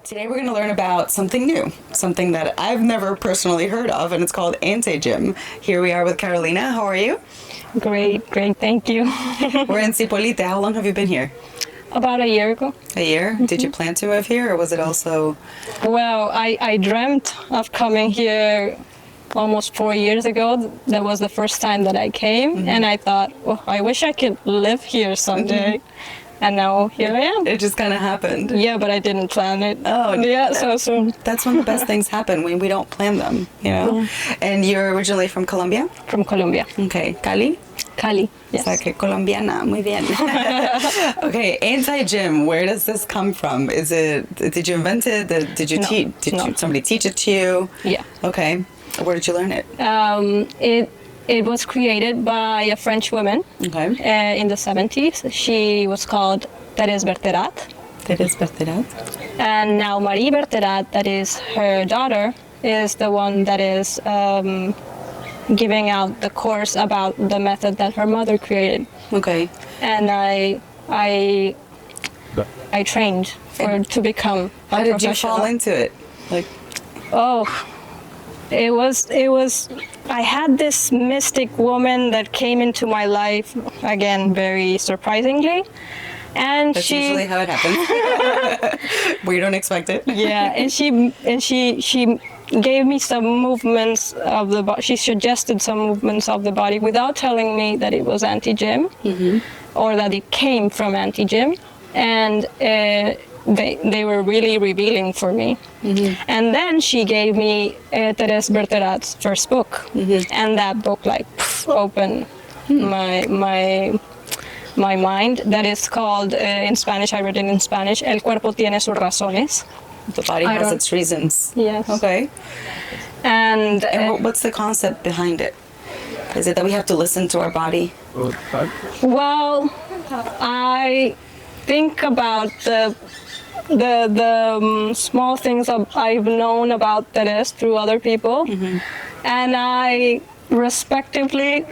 Today we're going to learn about something new, something that I've never personally heard of, and it's called Antigym. Here we are with Carolina. How are you? Great, thank you. We're in Zipolite. How long have you been here? About a year ago. A year? Mm-hmm. Did you plan to move here, or was it also... Well, I dreamt of coming here almost 4 years ago. That was the first time that I came, and I thought, well, I wish I could live here someday. And now here I am. It just kind of happened. Yeah, but I didn't plan it. Oh, yeah, so soon. That's when the best things happen, when we don't plan them, you know? Yeah. And you're originally from Colombia? From Colombia. Okay. Cali? Cali, yes. O sea, que colombiana, muy bien. Okay, Antigym, where does this come from? Did you invent it? Did you teach? Did somebody teach it to you? Yeah. Okay. Where did you learn it? It was created by a French woman in the 70s. She was called Thérèse Bertherat. Thérèse Bertherat. And now Marie Bertherat, that is her daughter, is the one that is giving out the course about the method that her mother created. Okay. And I trained to become a professional. How did you fall into it? It was, I had this mystic woman that came into my life, again, very surprisingly. And That's usually how it happens. Where you don't expect it. Yeah, and she gave me some movements of the body. She suggested some movements of the body without telling me that it was Antigym or that it came from Antigym. And they were really revealing for me. And then she gave me Thérèse Bertherat's first book, and that book opened my mind. That is called in Spanish. I read it in Spanish. El cuerpo tiene sus razones. The body has its reasons. Yes. Okay. And what's the concept behind it? Is it that we have to listen to our body? Well, I think about the small things I've known about Thérèse through other people, and I respectfully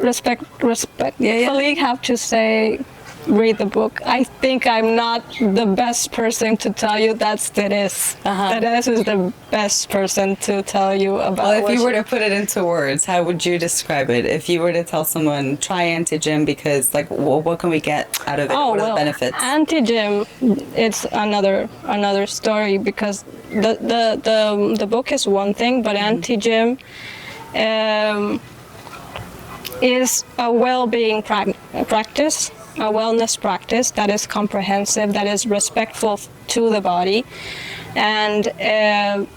have to say, read the book. I think I'm not the best person to tell you that's Thérèse. Thérèse is the best person to tell you about. Well, if you were to put it into words, how would you describe it? If you were to tell someone, try Antigym, because what can we get out of it? What are the benefits? Antigym, it's another story, because the book is one thing, but Antigym is a well-being practice, a wellness practice that is comprehensive, that is respectful to the body, and it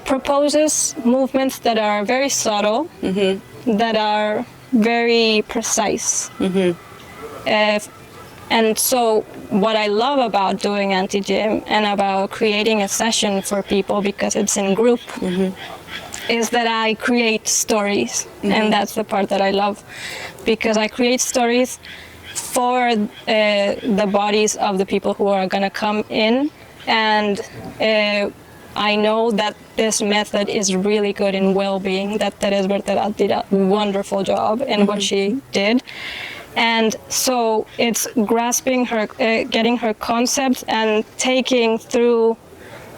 proposes movements that are very subtle, that are very precise. And so what I love about doing Antigym and about creating a session for people, because it's in group, is that I create stories. And that's the part that I love, because I create stories for the bodies of the people who are going to come in. And I know that this method is really good in well-being, that Thérèse Bertherat did a wonderful job in what she did. And so it's grasping her, getting her concepts and taking through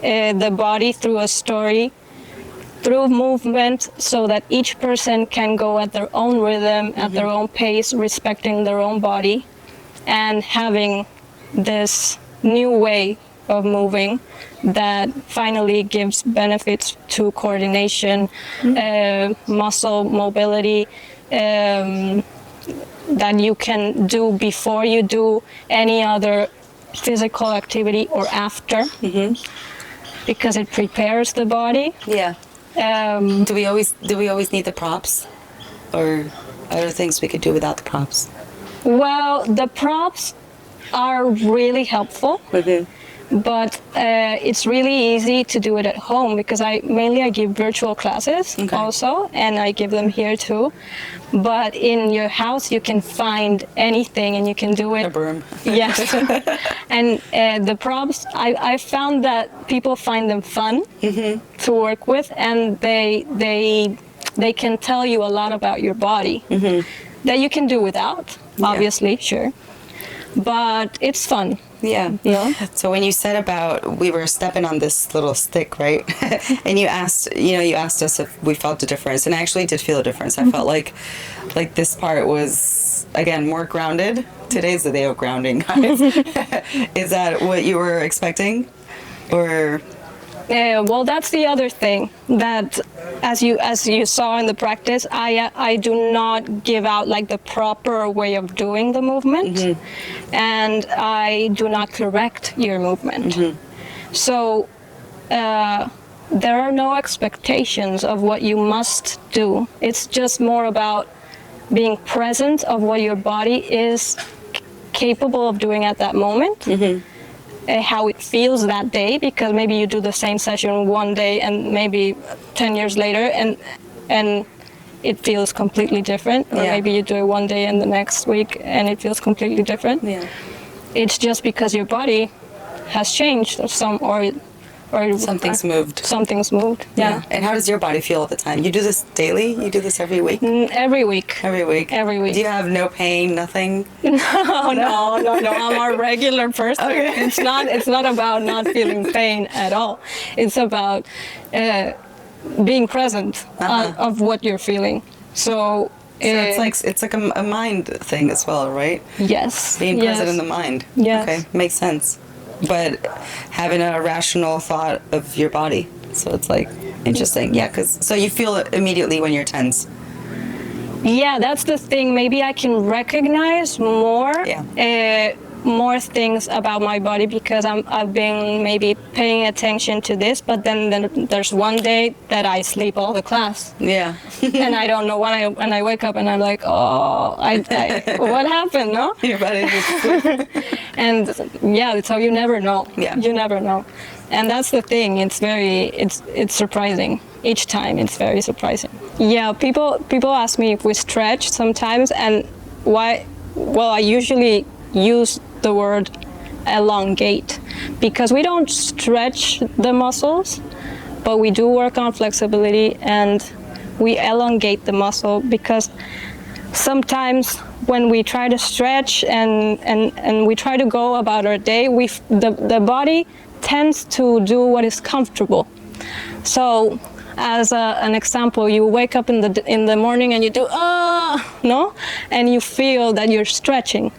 the body, through a story, through movement, so that each person can go at their own rhythm, at their own pace, respecting their own body, and having this new way of moving that finally gives benefits to coordination, muscle mobility, that you can do before you do any other physical activity or after, because it prepares the body. Yeah. Do we always need the props, or are there things we could do without the props? Well, the props are really helpful. But it's really easy to do it at home, because I give virtual classes also, and I give them here too. But in your house, you can find anything and you can do it. A broom. Yes. And the props, I found that people find them fun to work with, and they can tell you a lot about your body that you can do without, obviously, sure. but it's fun. Yeah. Yeah. So when you said about we were stepping on this little stick, right? And you asked us if we felt a difference, and I actually did feel a difference. I felt like this part was again more grounded. Today's the day of grounding, guys. Is that what you were expecting, or? Well, that's the other thing, that as you saw in the practice, I do not give out like the proper way of doing the movement, and I do not correct your movement. So there are no expectations of what you must do. It's just more about being present of what your body is capable of doing at that moment. How it feels that day, because maybe you do the same session one day and maybe 10 years later and it feels completely different, or maybe you do it one day and the next week and it feels completely different. It's just because your body has changed, or something's moved. Something's moved. Yeah. And how does your body feel at the time? You do this daily? You do this every week? Every week. Every week. Every week. Do you have no pain, nothing? No. I'm a regular person. Okay. It's not about not feeling pain at all. It's about being present of what you're feeling. So it's like a mind thing as well, right? Yes. Being present in the mind. Yes. Okay, makes sense. But having a rational thought of your body. So it's like interesting. Yeah, so you feel it immediately when you're tense. Yeah, that's the thing. Maybe I can recognize more more things about my body because I've been maybe paying attention to this, but then there's one day that I sleep all the class. Yeah. And I don't know when I wake up and I'm like, oh, what happened, no? Your body just sleep. And yeah, so you never know. Yeah. You never know. And that's the thing. It's surprising. Each time it's very surprising. Yeah, people ask me if we stretch sometimes, and why. Well, I usually use the word elongate because we don't stretch the muscles, but we do work on flexibility and we elongate the muscle, because sometimes when we try to stretch and we try to go about our day, the body tends to do what is comfortable. So as an example, you wake up in the morning and you do no, and you feel that you're stretching,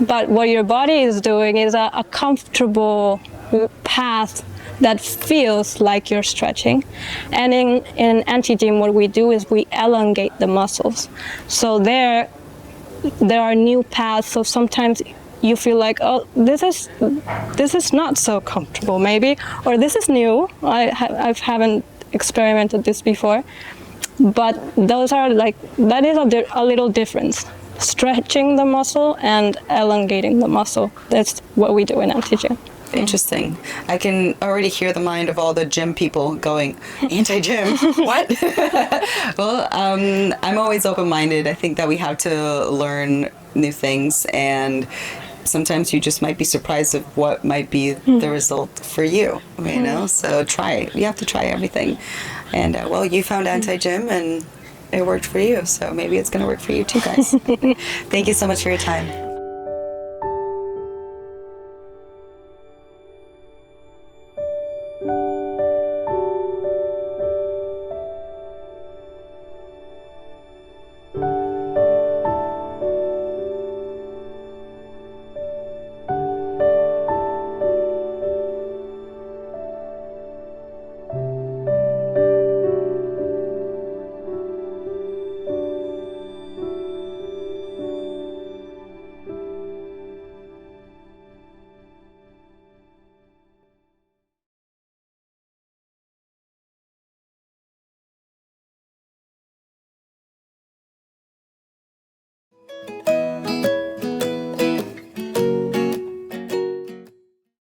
but what your body is doing is a comfortable path that feels like you're stretching. And in Antigym, what we do is we elongate the muscles. So there are new paths. So sometimes you feel like, oh, this is not so comfortable, maybe, or this is new. I haven't experimented this before, but those are that is a little difference. Stretching the muscle and elongating the muscle. That's what we do in Antigym. Interesting. I can already hear the mind of all the gym people going, anti-gym, what? Well, I'm always open-minded. I think that we have to learn new things, and sometimes you just might be surprised of what might be the result for you, you know? So try it. You have to try everything. And, well, you found Antigym, and it worked for you, so maybe it's going to work for you too, guys. Thank you so much for your time.